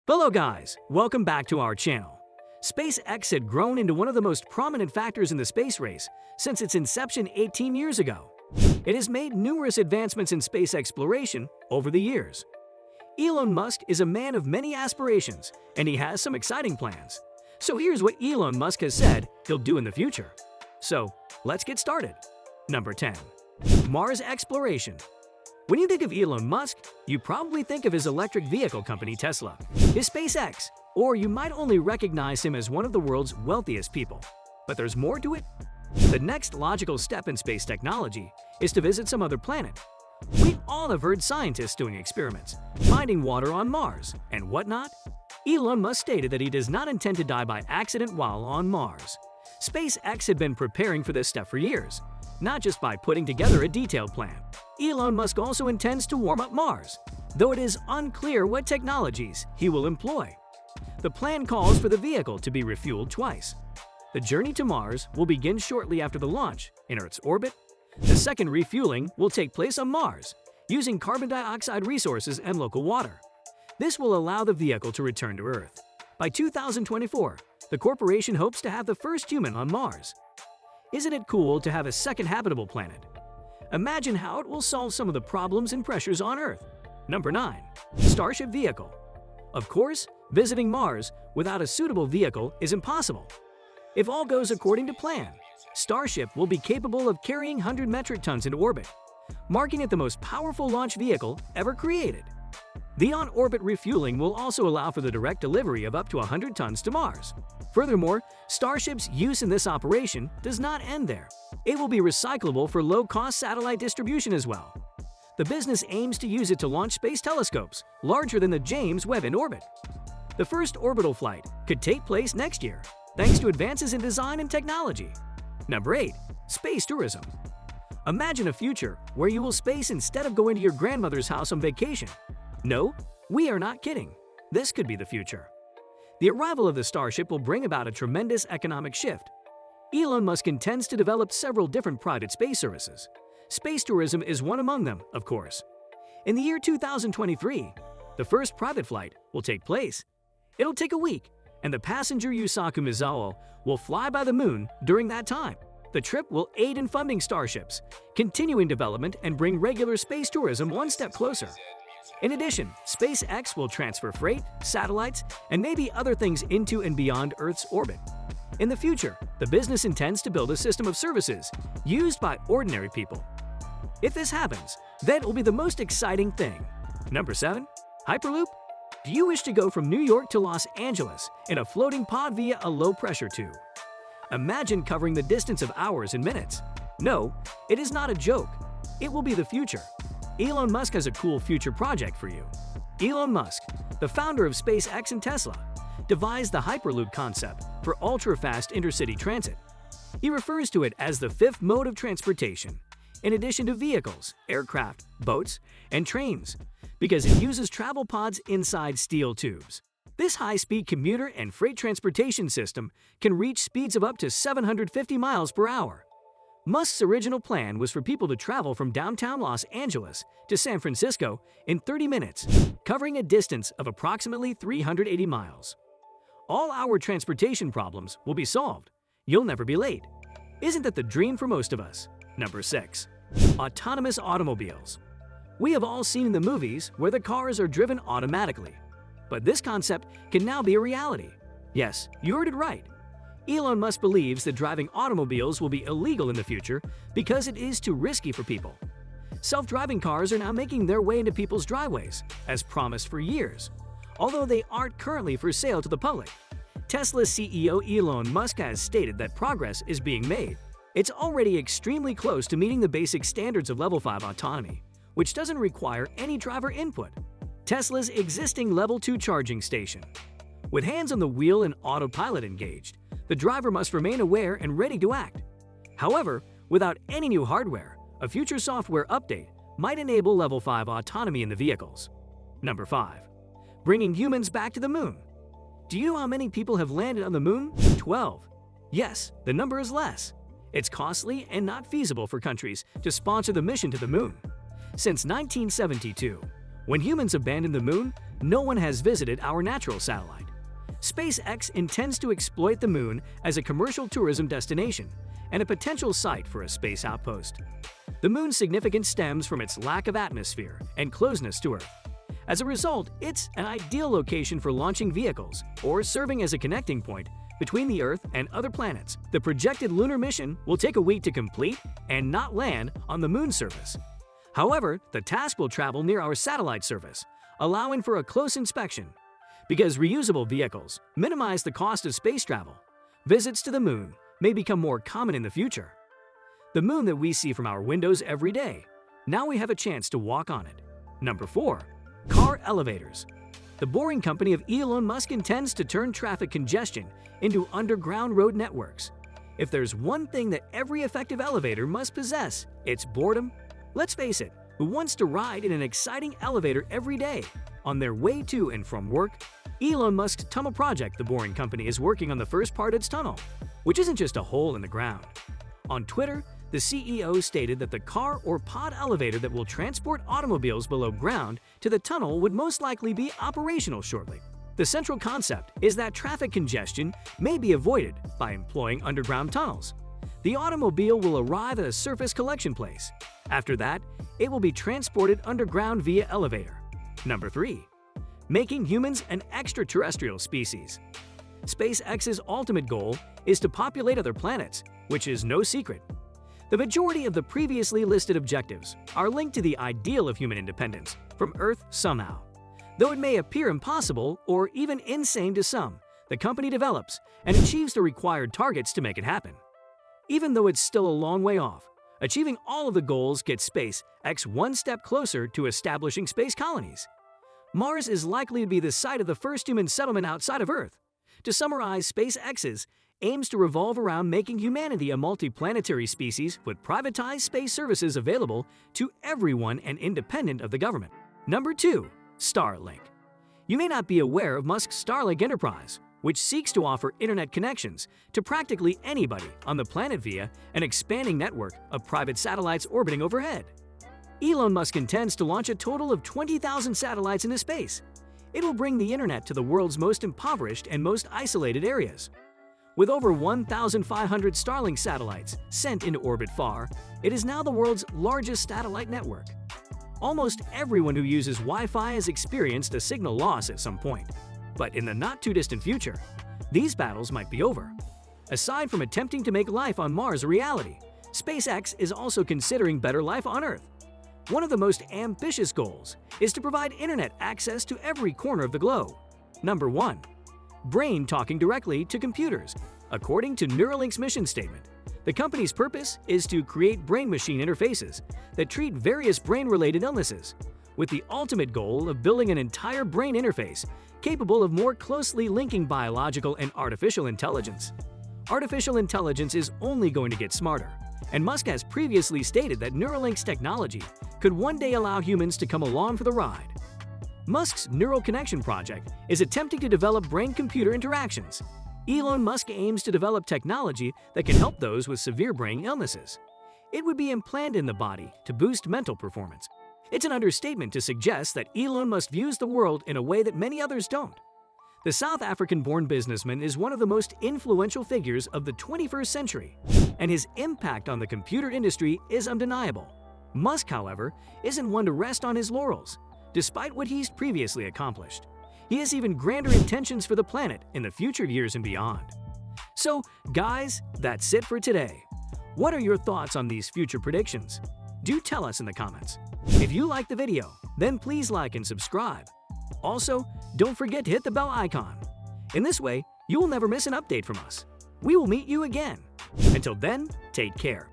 Hello guys, welcome back to our channel. SpaceX had grown into one of the most prominent factors in the space race since its inception 18 years ago. It has made numerous advancements in space exploration over the years. Elon Musk is a man of many aspirations, and he has some exciting plans. So here's what Elon Musk has said he'll do in the future. So, let's get started. Number 10. Mars exploration. When you think of Elon Musk, you probably think of his electric vehicle company Tesla, his SpaceX, or you might only recognize him as one of the world's wealthiest people. But there's more to it. The next logical step in space technology is to visit some other planet. We all have heard scientists doing experiments, finding water on Mars, and whatnot. Elon Musk stated that he does not intend to die by accident while on Mars. SpaceX had been preparing for this step for years, not just by putting together a detailed plan. Elon Musk also intends to warm up Mars, though it is unclear what technologies he will employ. The plan calls for the vehicle to be refueled twice. The journey to Mars will begin shortly after the launch in Earth's orbit. The second refueling will take place on Mars, using carbon dioxide resources and local water. This will allow the vehicle to return to Earth. By 2024, the corporation hopes to have the first human on Mars. Isn't it cool to have a second habitable planet? Imagine how it will solve some of the problems and pressures on Earth. Number 9. Starship vehicle. Of course, visiting Mars without a suitable vehicle is impossible. If all goes according to plan, Starship will be capable of carrying 100 metric tons into orbit, marking it the most powerful launch vehicle ever created. The on-orbit refueling will also allow for the direct delivery of up to 100 tons to Mars. Furthermore, Starship's use in this operation does not end there. It will be recyclable for low-cost satellite distribution as well. The business aims to use it to launch space telescopes larger than the James Webb in orbit. The first orbital flight could take place next year, thanks to advances in design and technology. Number 8. Space tourism. Imagine a future where you will space instead of going to your grandmother's house on vacation. No, we are not kidding. This could be the future. The arrival of the Starship will bring about a tremendous economic shift. Elon Musk intends to develop several different private space services. Space tourism is one among them, of course. In the year 2023, the first private flight will take place. It'll take a week, and the passenger Yusaku Misawa will fly by the moon during that time. The trip will aid in funding Starships, continuing development, and bring regular space tourism one step closer. In addition, SpaceX will transfer freight, satellites, and maybe other things into and beyond Earth's orbit. In the future, the business intends to build a system of services used by ordinary people. If this happens, that will be the most exciting thing. Number 7. Hyperloop. Do you wish to go from New York to Los Angeles in a floating pod via a low-pressure tube? Imagine covering the distance of hours and minutes. No, it is not a joke. It will be the future. Elon Musk has a cool future project for you. Elon Musk, the founder of SpaceX and Tesla, devised the Hyperloop concept for ultra-fast intercity transit. He refers to it as the fifth mode of transportation, in addition to vehicles, aircraft, boats, and trains, because it uses travel pods inside steel tubes. This high-speed commuter and freight transportation system can reach speeds of up to 750 miles per hour. Musk's original plan was for people to travel from downtown Los Angeles to San Francisco in 30 minutes, covering a distance of approximately 380 miles. All our transportation problems will be solved. You'll never be late. Isn't that the dream for most of us? Number 6. Autonomous automobiles. We have all seen in the movies where the cars are driven automatically. But this concept can now be a reality. Yes, you heard it right. Elon Musk believes that driving automobiles will be illegal in the future because it is too risky for people. Self-driving cars are now making their way into people's driveways, as promised for years, although they aren't currently for sale to the public. Tesla's CEO Elon Musk has stated that progress is being made. It's already extremely close to meeting the basic standards of Level 5 autonomy, which doesn't require any driver input. Tesla's existing Level 2 charging station. With hands on the wheel and autopilot engaged, the driver must remain aware and ready to act. However, without any new hardware, a future software update might enable Level 5 autonomy in the vehicles. Number 5. Bringing humans back to the moon. Do you know how many people have landed on the moon? 12. Yes, the number is less. It's costly and not feasible for countries to sponsor the mission to the moon. Since 1972, When humans abandon the moon, no one has visited our natural satellite. SpaceX intends to exploit the moon as a commercial tourism destination and a potential site for a space outpost. The moon's significance stems from its lack of atmosphere and closeness to Earth. As a result, it's an ideal location for launching vehicles or serving as a connecting point between the Earth and other planets. The projected lunar mission will take a week to complete and not land on the moon's surface. However, the task will travel near our satellite surface, allowing for a close inspection. Because reusable vehicles minimize the cost of space travel, visits to the moon may become more common in the future. The moon that we see from our windows every day, now we have a chance to walk on it. Number 4. Car elevators. The Boring Company of Elon Musk intends to turn traffic congestion into underground road networks. If there's one thing that every effective elevator must possess, it's boredom. Let's face it, who wants to ride in an exciting elevator every day? On their way to and from work, Elon Musk's tunnel project, the Boring Company, is working on the first part of its tunnel, which isn't just a hole in the ground. On Twitter, the CEO stated that the car or pod elevator that will transport automobiles below ground to the tunnel would most likely be operational shortly. The central concept is that traffic congestion may be avoided by employing underground tunnels. The automobile will arrive at a surface collection place. After that, it will be transported underground via elevator. Number 3. Making humans an extraterrestrial species. SpaceX's ultimate goal is to populate other planets, which is no secret. The majority of the previously listed objectives are linked to the ideal of human independence from Earth somehow. Though it may appear impossible or even insane to some, the company develops and achieves the required targets to make it happen. Even though it's still a long way off, achieving all of the goals gets SpaceX one step closer to establishing space colonies. Mars is likely to be the site of the first human settlement outside of Earth. To summarize, SpaceX's aims to revolve around making humanity a multiplanetary species with privatized space services available to everyone and independent of the government. Number 2. Starlink. You may not be aware of Musk's Starlink enterprise, which seeks to offer internet connections to practically anybody on the planet via an expanding network of private satellites orbiting overhead. Elon Musk intends to launch a total of 20,000 satellites into space. It will bring the internet to the world's most impoverished and most isolated areas. With over 1,500 Starlink satellites sent into orbit far, it is now the world's largest satellite network. Almost everyone who uses Wi-Fi has experienced a signal loss at some point. But in the not-too-distant future, these battles might be over. Aside from attempting to make life on Mars a reality, SpaceX is also considering better life on Earth. One of the most ambitious goals is to provide internet access to every corner of the globe. Number 1. Brain talking directly to computers. According to Neuralink's mission statement, the company's purpose is to create brain-machine interfaces that treat various brain-related illnesses, with the ultimate goal of building an entire brain interface capable of more closely linking biological and artificial intelligence. Artificial intelligence is only going to get smarter, and Musk has previously stated that Neuralink's technology could one day allow humans to come along for the ride. Musk's Neural Connection project is attempting to develop brain-computer interactions. Elon Musk aims to develop technology that can help those with severe brain illnesses. It would be implanted in the body to boost mental performance. It's an understatement to suggest that Elon Musk views the world in a way that many others don't. The South African-born businessman is one of the most influential figures of the 21st century, and his impact on the computer industry is undeniable. Musk, however, isn't one to rest on his laurels, despite what he's previously accomplished. He has even grander intentions for the planet in the future years and beyond. So, guys, that's it for today. What are your thoughts on these future predictions? Do tell us in the comments. If you liked the video, then please like and subscribe. Also, don't forget to hit the bell icon. In this way, you will never miss an update from us. We will meet you again. Until then, take care.